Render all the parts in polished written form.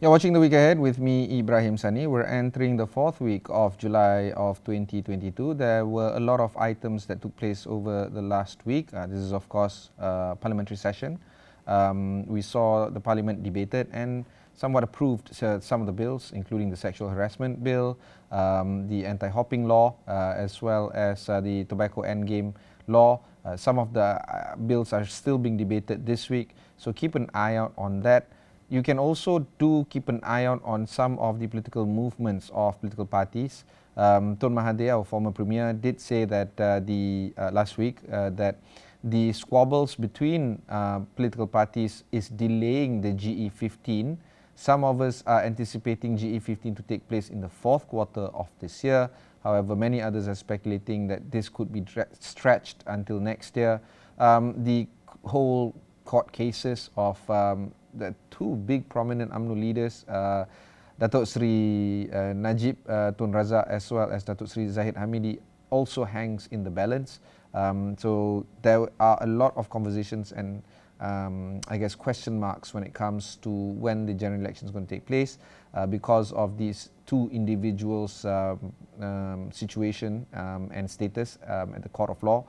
You're watching The Week Ahead with me, Ibrahim Sani. We're entering the fourth week of July of 2022. There were a lot of items that took place over the last week. This is, of course, parliamentary session. We saw the parliament debated and somewhat approved some of the bills, including the sexual harassment bill, the anti-hopping law, as well as the tobacco endgame law. Some of the bills are still being debated this week, so keep an eye out on that. You can also keep an eye out on some of the political movements of political parties. Tun Mahathir, our former premier, did say that last week that the squabbles between political parties is delaying the GE15. Some of us are anticipating GE15 to take place in the fourth quarter of this year. However, many others are speculating that this could be stretched until next year. The whole court cases of the two big prominent UMNO leaders, Datuk Sri Najib Tun Razak as well as Datuk Sri Zahid Hamidi, also hangs in the balance. So there are a lot of conversations and I guess question marks when it comes to when the general election is going to take place because of these two individuals' situation and status at the court of law.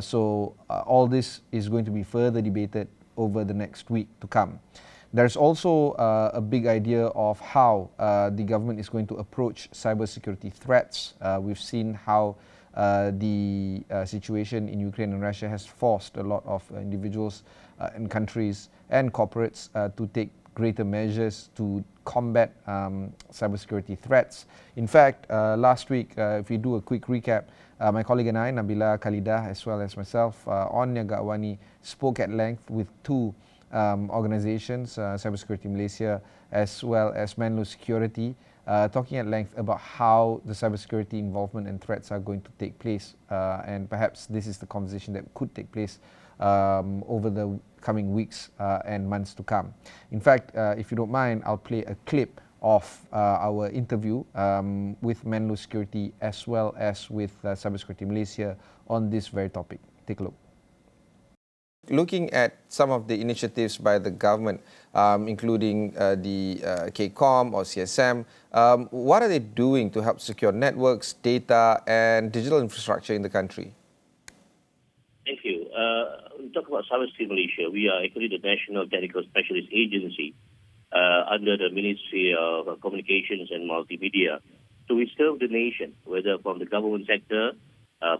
So all this is going to be further debated over the next week to come. There's also a big idea of how the government is going to approach cybersecurity threats. We've seen how the situation in Ukraine and Russia has forced a lot of individuals and countries and corporates to take greater measures to combat cybersecurity threats. In fact, last week, if we do a quick recap, my colleague and I, Nabila Khalidah, as well as myself, on Niaga AWANI, spoke at length with two organizations, Cybersecurity Malaysia as well as Menlo Security, talking at length about how the cybersecurity involvement and threats are going to take place. And perhaps this is the conversation that could take place over the coming weeks and months to come. In fact, if you don't mind, I'll play a clip of our interview with Menlo Security as well as with Cybersecurity Malaysia on this very topic. Take a look. Looking at some of the initiatives by the government, including the KCOM or CSM, what are they doing to help secure networks, data and digital infrastructure in the country? Thank you. We talk about Cybersecurity Malaysia. We are actually the National Technical Specialist Agency under the Ministry of Communications and Multimedia. So we serve the nation, whether from the government sector,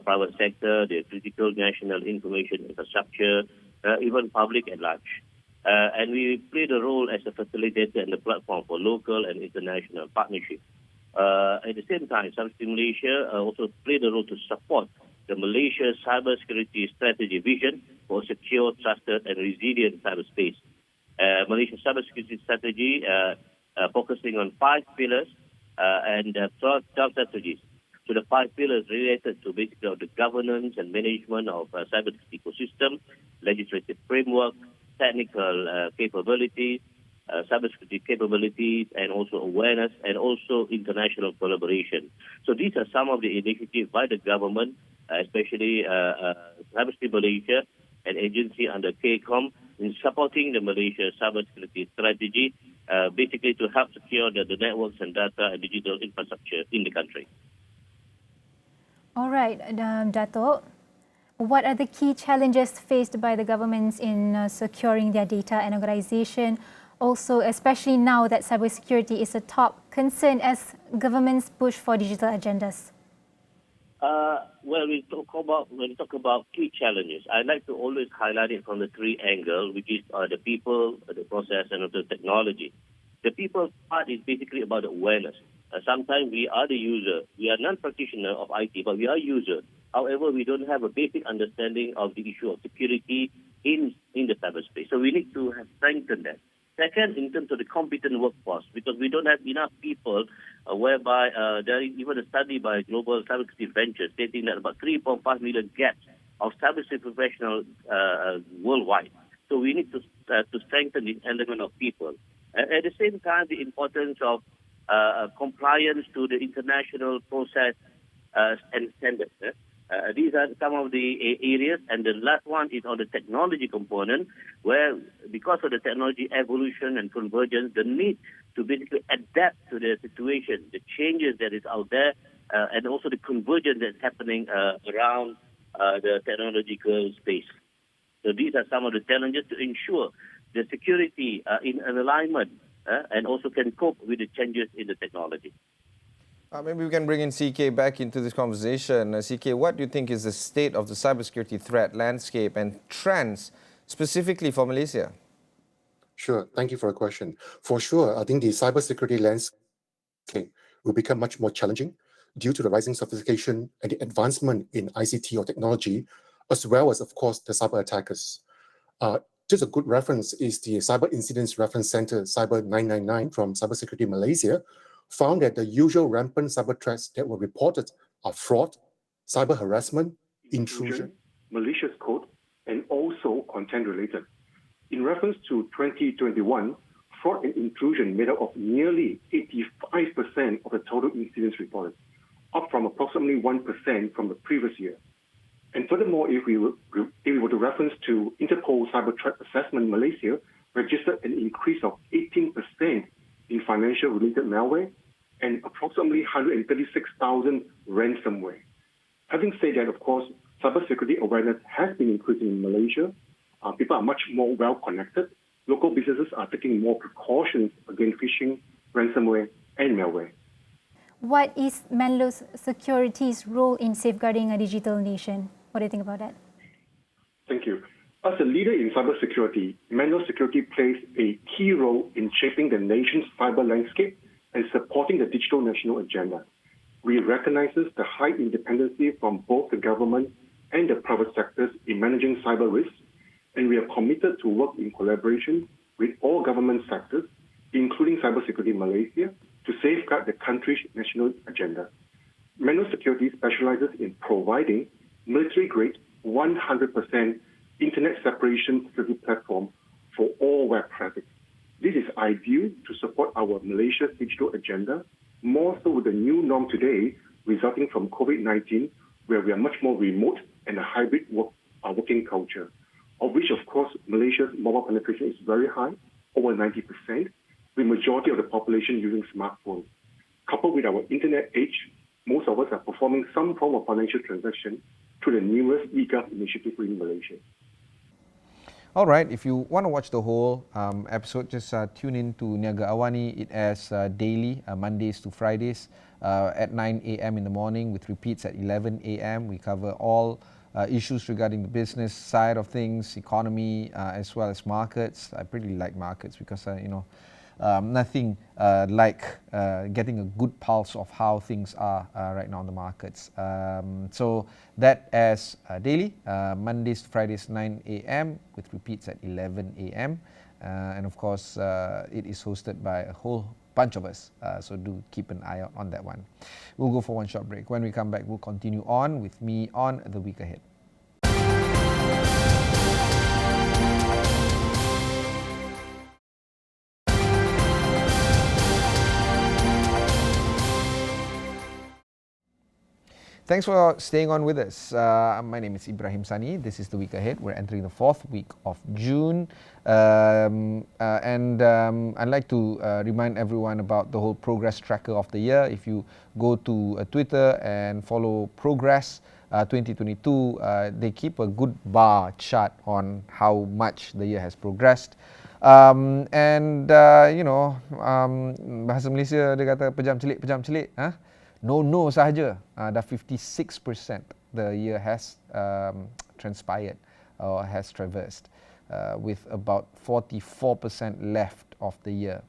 private sector, the critical national information infrastructure, even public at large. And we play the role as a facilitator and the platform for local and international partnership. At the same time, Cybersecurity Malaysia also play the role to support the Malaysia Cybersecurity Strategy Vision for secure, trusted and resilient cyberspace. Malaysia Cybersecurity Strategy focusing on 5 pillars and 12 strategies. So the 5 pillars related to basically the governance and management of cybersecurity ecosystem, legislative framework, technical capabilities, cybersecurity capabilities, and also awareness, and also international collaboration. So these are some of the initiatives by the government, especially Cybersecurity Malaysia, an agency under KCOM, in supporting the Malaysia cybersecurity strategy, basically to help secure the networks and data and digital infrastructure in the country. All right, Dato', what are the key challenges faced by the governments in securing their data and organization? Also, especially now that cybersecurity is a top concern as governments push for digital agendas. Well, when we talk about key challenges, I like to always highlight it from the 3 angles, which is the people, the process, and the technology. The people part is basically about awareness. Sometimes we are the user. We are non-practitioner of IT, but we are user. However, we don't have a basic understanding of the issue of security in the cyberspace. So we need to have strengthened that. Second, in terms of the competent workforce, because we don't have enough people, whereby there is even a study by Global Cybersecurity Ventures stating that about 3.5 million gaps of cybersecurity professionals worldwide. So we need to strengthen this element of people. At the same time, the importance of compliance to the international process and standards. These are some of the areas. And the last one is on the technology component, where because of the technology evolution and convergence, the need to basically adapt to the situation, the changes that is out there, and also the convergence that's happening around the technological space. So these are some of the challenges to ensure the security in an alignment and also can cope with the changes in the technology. Maybe we can bring in CK back into this conversation. CK, what do you think is the state of the cybersecurity threat landscape and trends specifically for Malaysia? Sure. Thank you for the question. For sure, I think the cybersecurity landscape will become much more challenging due to the rising sophistication and the advancement in ICT or technology, as well as, of course, the cyber attackers. Just a good reference is the Cyber Incidents Reference Center, Cyber 999 from Cybersecurity Malaysia, found that the usual rampant cyber threats that were reported are fraud, cyber harassment, intrusion, malicious code, and also content-related. In reference to 2021, fraud and intrusion made up of nearly 85% of the total incidents reported, up from approximately 1% from the previous year. And furthermore, if we were to reference to Interpol Cyber Threat Assessment, Malaysia registered an increase of 18% in financial-related malware and approximately 136,000 ransomware. Having said that, of course, cybersecurity awareness has been increasing in Malaysia. People are much more well-connected. Local businesses are taking more precautions against phishing, ransomware, and malware. What is Menlo Security's role in safeguarding a digital nation? What do you think about that? Thank you. As a leader in cybersecurity, Menlo Security plays a key role in shaping the nation's cyber landscape and supporting the digital national agenda. We recognize the high independency from both the government and the private sectors in managing cyber risks, and we are committed to work in collaboration with all government sectors, including Cybersecurity Malaysia, to safeguard the country's national agenda. Menlo Security specializes in providing military-grade, 100% internet separation security platform for all web traffic. This is ideal to support our Malaysia's digital agenda, more so with the new norm today resulting from COVID-19, where we are much more remote and a hybrid working culture, of which, of course, Malaysia's mobile penetration is very high, over 90%, with majority of the population using smartphones. Coupled with our internet age, most of us are performing some form of financial transaction through the newest eGov initiative in Malaysia. All right, if you want to watch the whole episode, just tune in to Niaga Awani. It airs daily, Mondays to Fridays at 9 a.m. in the morning with repeats at 11 a.m. We cover all issues regarding the business side of things, economy, as well as markets. I pretty like markets because, nothing like getting a good pulse of how things are right now in the markets. So that as daily, Mondays to Fridays 9 a.m. with repeats at 11 a.m. And of course, it is hosted by a whole bunch of us, so do keep an eye out on that one. We'll go for one short break. When we come back, we'll continue on with me on The Week Ahead. Thanks for staying on with us. My name is Ibrahim Sani. This is The Week Ahead. We're entering the 4th week of June. I'd like to remind everyone about the whole progress tracker of the year. If you go to Twitter and follow Progress 2022, they keep a good bar chart on how much the year has progressed. Bahasa Malaysia dia kata pejam celik. No sahaja, dah 56% the year has transpired or has traversed, with about 44% left of the year.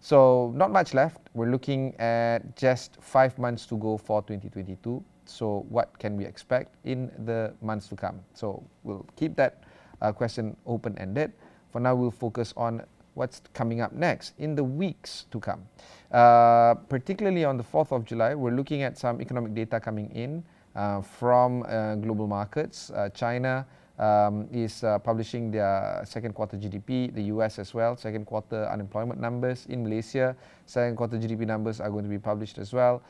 So not much left. We're looking at just 5 months to go for 2022. So what can we expect in the months to come? So we'll keep that question open-ended. For now, we'll focus on what's coming up next in the weeks to come. Particularly on the 4th of July, we're looking at some economic data coming in from global markets. China is publishing their second quarter GDP, the US as well, second quarter unemployment numbers in Malaysia, second quarter GDP numbers are going to be published as well.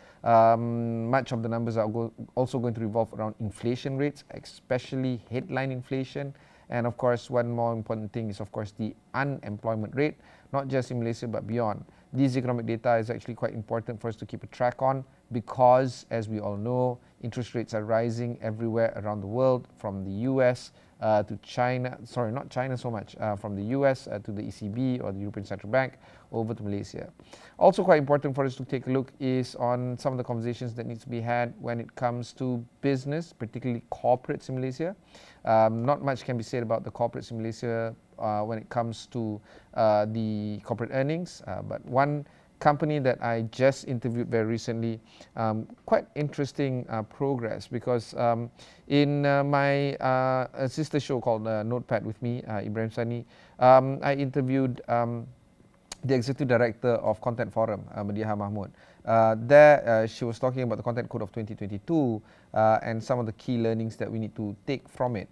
Much of the numbers are also going to revolve around inflation rates, especially headline inflation. And of course, one more important thing is of course the unemployment rate, not just in Malaysia but beyond. This economic data is actually quite important for us to keep a track on because, as we all know, interest rates are rising everywhere around the world, from the US to China, sorry, not China so much, from the US to the ECB or the European Central Bank over to Malaysia. Also quite important for us to take a look is on some of the conversations that need to be had when it comes to business, particularly corporates in Malaysia. Not much can be said about the corporates in Malaysia when it comes to the corporate earnings, but one company that I just interviewed very recently, quite interesting progress because in my sister show called Notepad with me, Ibrahim Sani, I interviewed the Executive Director of Content Forum, Madiha Mahmud. There she was talking about the Content Code of 2022 and some of the key learnings that we need to take from it.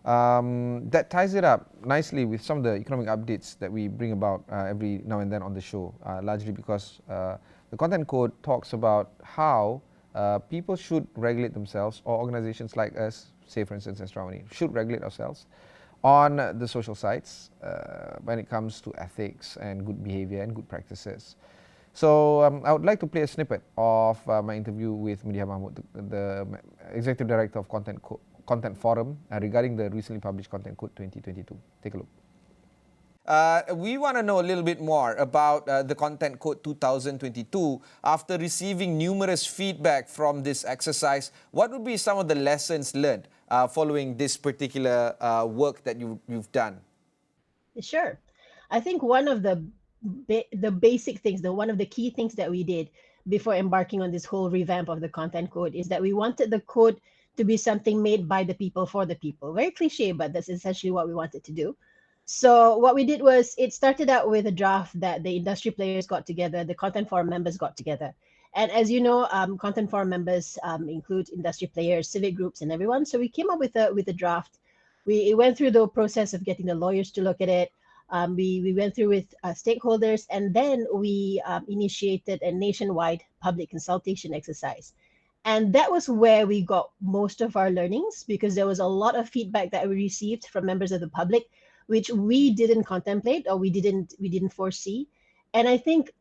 That ties it up nicely with some of the economic updates that we bring about every now and then on the show, largely because the Content Code talks about how people should regulate themselves, or organizations like us, say for instance as AWANI, should regulate ourselves on the social sites when it comes to ethics and good behavior and good practices. So I would like to play a snippet of my interview with Madiha Mahmud, the Executive Director of Content Forum, regarding the recently published Content Code 2022. Take a look. We want to know a little bit more about the Content Code 2022. After receiving numerous feedback from this exercise, what would be some of the lessons learned following this particular work that you've done? Sure. I think one of the basic things, one of the key things that we did before embarking on this whole revamp of the Content Code is that we wanted the code to be something made by the people for the people. Very cliche, but that's essentially what we wanted to do. So what we did was, it started out with a draft that the industry players got together, the Content Forum members got together. And as you know, Content Forum members include industry players, civic groups, and everyone. So we came up with a draft. We went through the process of getting the lawyers to look at it. We went through with stakeholders, and then we initiated a nationwide public consultation exercise. And that was where we got most of our learnings, because there was a lot of feedback that we received from members of the public, which we didn't contemplate or we didn't foresee. And I think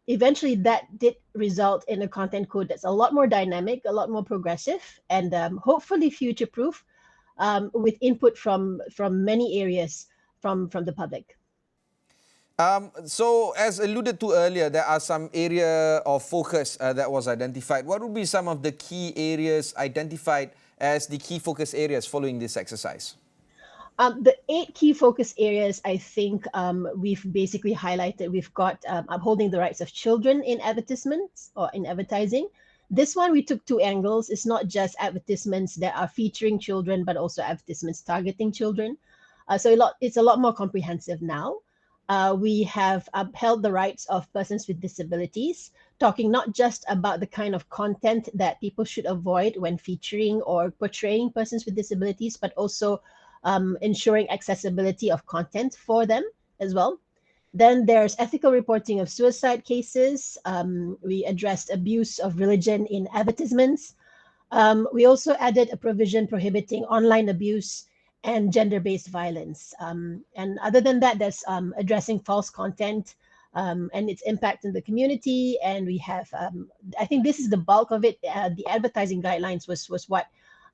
eventually that did result in a content code that's a lot more dynamic, a lot more progressive, and hopefully future-proof, with input from many areas from the public. So as alluded to earlier, there are some area of focus that was identified. What would be some of the key areas identified as the key focus areas following this exercise? The 8 key focus areas, I think we've basically highlighted. We've got upholding the rights of children in advertisements or in advertising. This one, we took 2 angles. It's not just advertisements that are featuring children, but also advertisements targeting children. So it's a lot more comprehensive now. We have upheld the rights of persons with disabilities, talking not just about the kind of content that people should avoid when featuring or portraying persons with disabilities, but also ensuring accessibility of content for them as well. Then there's ethical reporting of suicide cases. We addressed abuse of religion in advertisements. We also added a provision prohibiting online abuse and gender-based violence. And other than that, there's addressing false content and its impact in the community. And we have, I think this is the bulk of it. The advertising guidelines was what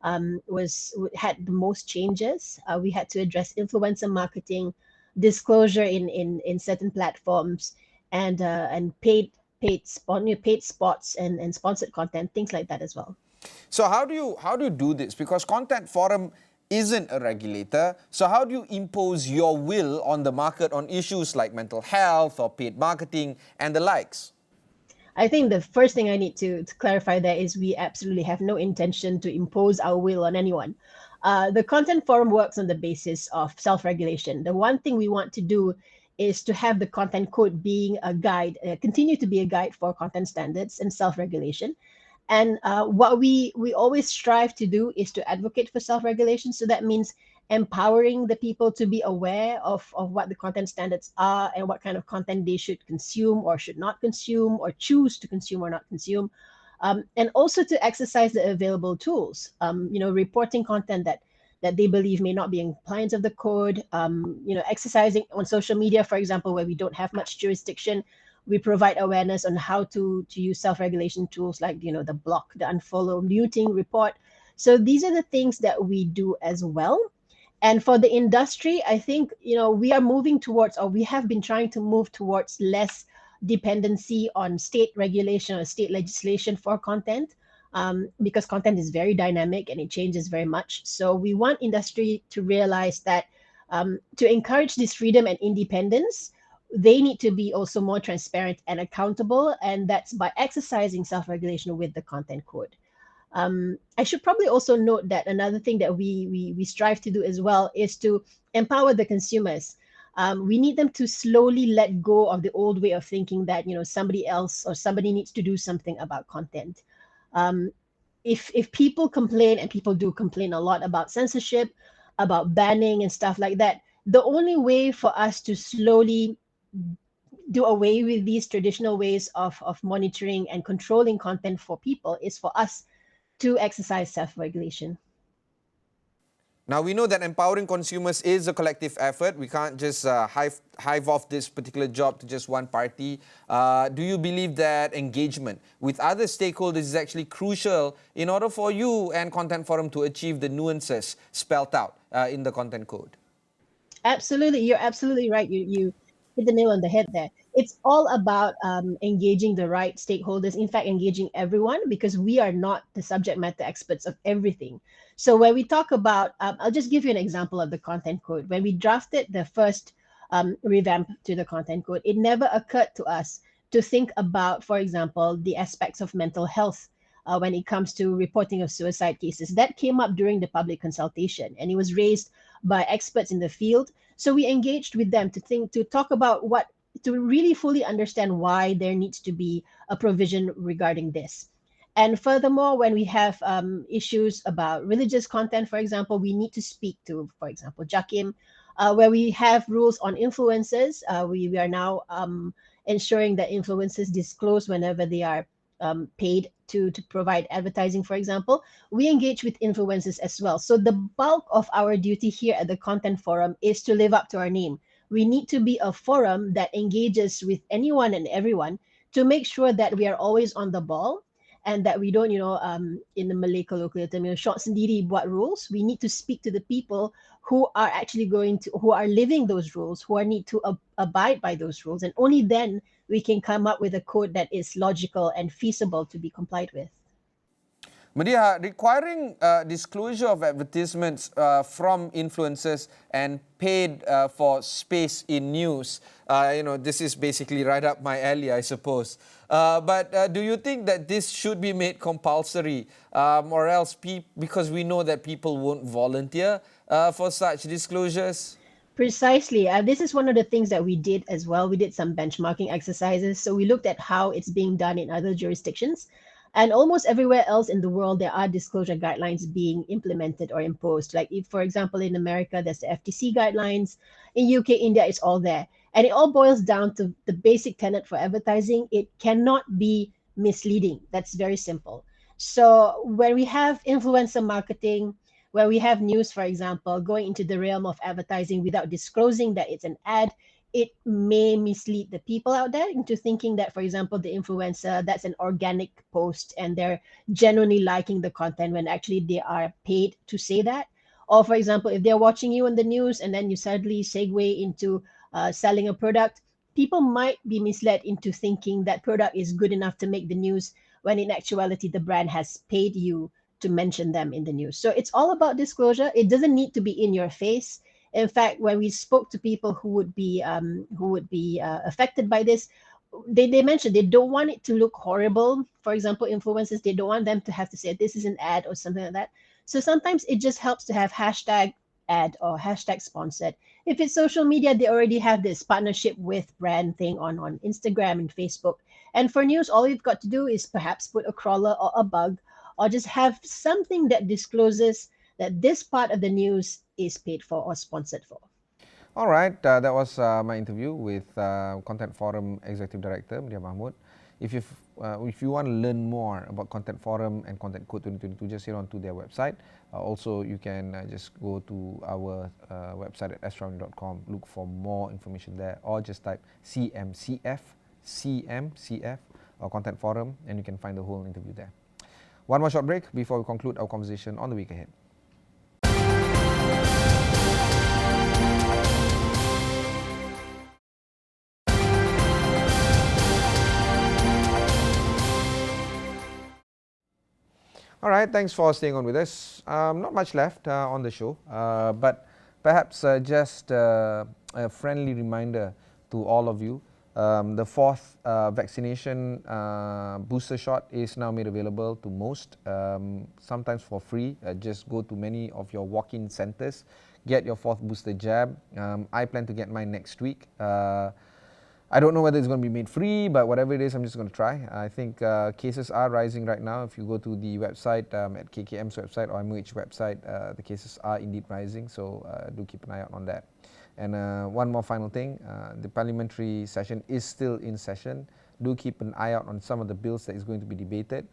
had the most changes. We had to address influencer marketing, disclosure in certain platforms, and paid spots and sponsored content, things like that as well. So how do you do this? Because Content Forum isn't a regulator. So how do you impose your will on the market on issues like mental health or paid marketing and the likes? I think the first thing I need to clarify there is we absolutely have no intention to impose our will on anyone. The Content Forum works on the basis of self-regulation. The one thing we want to do is to have the Content Code being a guide, continue to be a guide for content standards and self-regulation. And what we always strive to do is to advocate for self-regulation. So that means empowering the people to be aware of what the content standards are and what kind of content they should consume or should not consume or choose to consume or not consume. And also to exercise the available tools, reporting content that they believe may not be in compliance of the code, exercising on social media, for example, where we don't have much jurisdiction. We provide awareness on how to use self-regulation tools like, the block, the unfollow, muting, report. So these are the things that we do as well. And for the industry, I think, we are moving towards, or we have been trying to move towards less dependency on state regulation or state legislation for content, because content is very dynamic and it changes very much. So we want industry to realize that to encourage this freedom and independence, they need to be also more transparent and accountable, and that's by exercising self-regulation with the content code. I should probably also note that another thing that we strive to do as well is to empower the consumers. We need them to slowly let go of the old way of thinking that somebody else or somebody needs to do something about content. If people complain, and people do complain a lot about censorship, about banning and stuff like that, the only way for us to slowly do away with these traditional ways of monitoring and controlling content for people is for us to exercise self-regulation. Now, we know that empowering consumers is a collective effort. We can't just hive off this particular job to just one party. Do you believe that engagement with other stakeholders is actually crucial in order for you and Content Forum to achieve the nuances spelled out in the content code? Absolutely. You're absolutely right. You hit the nail on the head there. It's all about engaging the right stakeholders, in fact, engaging everyone, because we are not the subject matter experts of everything. So when we talk about, I'll just give you an example of the content code. When we drafted the first revamp to the content code, it never occurred to us to think about, for example, the aspects of mental health when it comes to reporting of suicide cases. That came up during the public consultation, and it was raised by experts in the field. So we engaged with them to talk about to really fully understand why there needs to be a provision regarding this. And furthermore, when we have issues about religious content, for example, we need to speak to, for example, JAKIM, where we have rules on influencers. We are now ensuring that influencers disclose whenever they are paid to provide advertising, for example. We engage with influencers as well. So the bulk of our duty here at the Content Forum is to live up to our name. We need to be a forum that engages with anyone and everyone to make sure that we are always on the ball, and that we don't, in the Malay colloquial term, short sendiri buat rules. We need to speak to the people who are actually who are living those rules, who need to abide by those rules. And only then we can come up with a code that is logical and feasible to be complied with. Madia, requiring disclosure of advertisements from influencers and paid for space in news, this is basically right up my alley, I suppose. But do you think that this should be made compulsory, or else, because we know that people won't volunteer for such disclosures? Precisely. This is one of the things that we did as well. We did some benchmarking exercises. So we looked at how it's being done in other jurisdictions. And almost everywhere else in the world, there are disclosure guidelines being implemented or imposed. Like, if, for example, in America, there's the FTC guidelines. In UK, India, it's all there. And it all boils down to the basic tenet for advertising. It cannot be misleading. That's very simple. So when we have influencer marketing, where we have news, for example, going into the realm of advertising without disclosing that it's an ad, it may mislead the people out there into thinking that, for example, the influencer, that's an organic post and they're genuinely liking the content when actually they are paid to say that. Or, for example, if they're watching you on the news and then you suddenly segue into selling a product, people might be misled into thinking that product is good enough to make the news, when in actuality, the brand has paid you to mention them in the news. So it's all about disclosure. It doesn't need to be in your face. In fact, when we spoke to people who would be affected by this, they mentioned they don't want it to look horrible. For example, influencers, they don't want them to have to say this is an ad or something like that. So sometimes it just helps to have hashtag ad or hashtag sponsored. If it's social media, they already have this partnership with brand thing on Instagram and Facebook. And for news, all you've got to do is perhaps put a crawler or a bug, or just have something that discloses that this part of the news is paid for or sponsored for. All right, that was my interview with Content Forum Executive Director Media Mahmud. If you want to learn more about Content Forum and Content Code 2022, just head on to their website. Also, you can just go to our website at astro.com, look for more information there, or just type CMCF or Content Forum, and you can find the whole interview there. One more short break before we conclude our conversation on the week ahead. All right, thanks for staying on with us. Not much left on the show, but perhaps just a friendly reminder to all of you. The fourth vaccination booster shot is now made available to most, sometimes for free. Just go to many of your walk-in centers, get your fourth booster jab. I plan to get mine next week. I don't know whether it's going to be made free, but whatever it is, I'm just going to try. I think cases are rising right now. If you go to the website, at KKM's website or MOH website, the cases are indeed rising, so do keep an eye out on that. And one more final thing, the parliamentary session is still in session. Do keep an eye out on some of the bills that is going to be debated.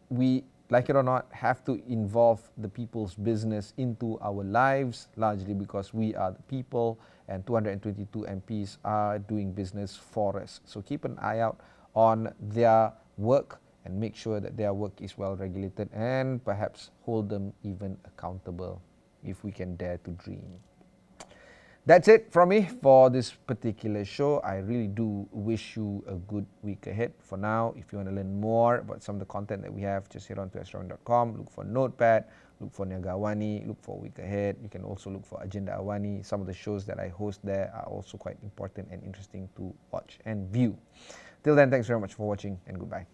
We, like it or not, have to involve the people's business into our lives, largely because we are the people, and 222 MPs are doing business for us. So keep an eye out on their work and make sure that their work is well regulated, and perhaps hold them even accountable if we can dare to dream. That's it from me for this particular show. I really do wish you a good week ahead. For now, if you want to learn more about some of the content that we have, just head on to astro.com, look for Notepad, look for Niaga Awani, look for Week Ahead. You can also look for Agenda Awani. Some of the shows that I host there are also quite important and interesting to watch and view. Till then, thanks very much for watching, and goodbye.